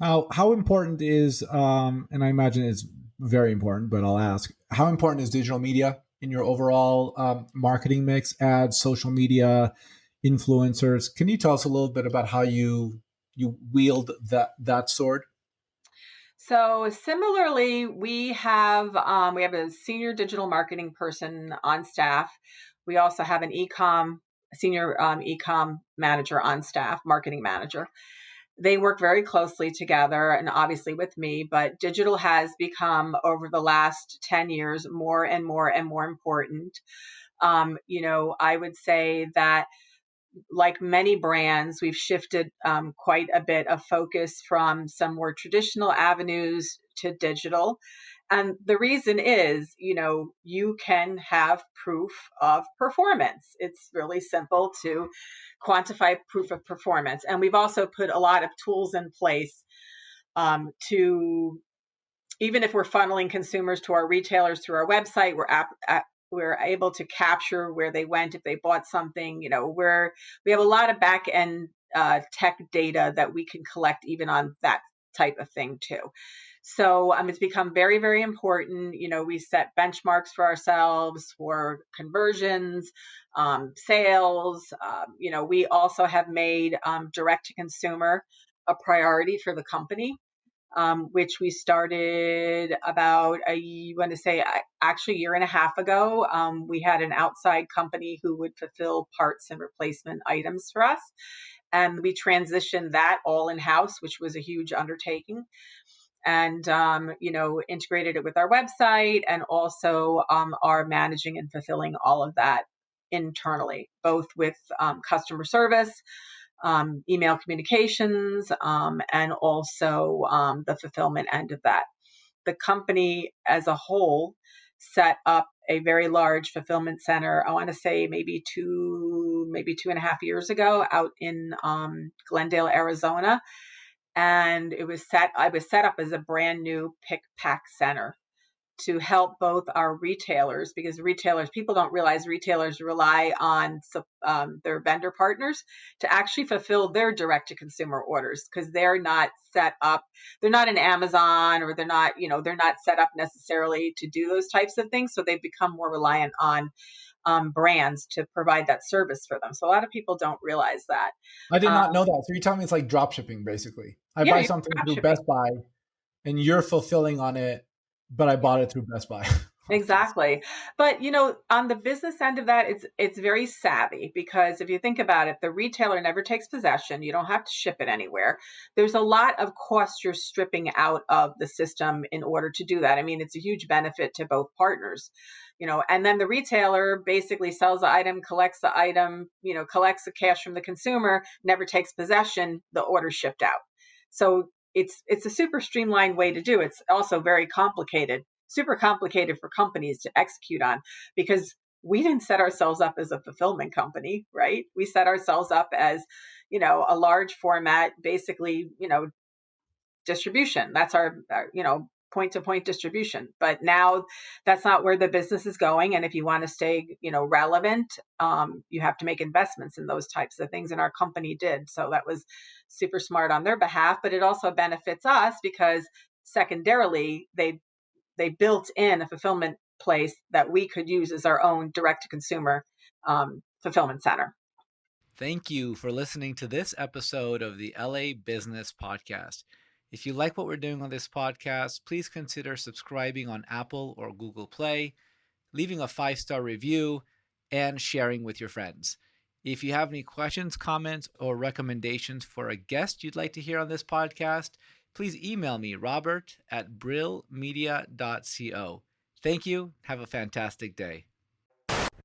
How important is, and I imagine it's very important, but I'll ask, how important is digital media in your overall marketing mix, ads, social media, influencers? Can you tell us a little bit about how you wield that sword? So similarly, we have a senior digital marketing person on staff. We also have an senior ecom manager on staff, marketing manager. They work very closely together and obviously with me, but digital has become over the last 10 years more and more and more important. I would say that like many brands, we've shifted quite a bit of focus from some more traditional avenues to digital. And the reason is, you can have proof of performance. It's really simple to quantify proof of performance. And we've also put a lot of tools in place to even if we're funneling consumers to our retailers through our website, we're able to capture where they went if they bought something. We have a lot of back end tech data that we can collect even on that type of thing too. So it's become very, very important. We set benchmarks for ourselves for conversions, sales. We also have made direct to consumer a priority for the company, which we started about actually a year and a half ago. We had an outside company who would fulfill parts and replacement items for us. And we transitioned that all in house, which was a huge undertaking. And, integrated it with our website and also are managing and fulfilling all of that internally, both with customer service, email communications, and also the fulfillment end of that. The company as a whole set up a very large fulfillment center. I want to say maybe 2.5 years ago, out in Glendale, Arizona, and I was set up as a brand new pick pack center to help both our retailers, because people don't realize retailers rely on their vendor partners to actually fulfill their direct to consumer orders, because they're not set up, they're not an Amazon, or they're not set up necessarily to do those types of things. So they've become more reliant on brands to provide that service for them. So a lot of people don't realize that. I did not Um, know that. So you're telling me it's like drop shipping, basically. I yeah, buy you're something drop through shipping. Best Buy, and you're fulfilling on it, but I bought it through Best Buy. Okay. Exactly. But on the business end of that, it's very savvy, because if you think about it, the retailer never takes possession. You don't have to ship it anywhere. There's a lot of cost you're stripping out of the system in order to do that. I mean, it's a huge benefit to both partners. And then the retailer basically sells the item, collects the item, collects the cash from the consumer, never takes possession, the order shipped out. So it's a super streamlined way to do it. It's also very complicated, super complicated for companies to execute on, because we didn't set ourselves up as a fulfillment company, right? We set ourselves up as, a large format, basically, distribution. That's our point to point distribution. But now that's not where the business is going. And if you want to stay, relevant, you have to make investments in those types of things. And our company did. So that was super smart on their behalf, but it also benefits us because secondarily, they built in a fulfillment place that we could use as our own direct to consumer fulfillment center. Thank you for listening to this episode of the LA Business Podcast. If you like what we're doing on this podcast, please consider subscribing on Apple or Google Play, leaving a 5-star review, and sharing with your friends. If you have any questions, comments, or recommendations for a guest you'd like to hear on this podcast, please email me, robert@brillmedia.co. Thank you. Have a fantastic day.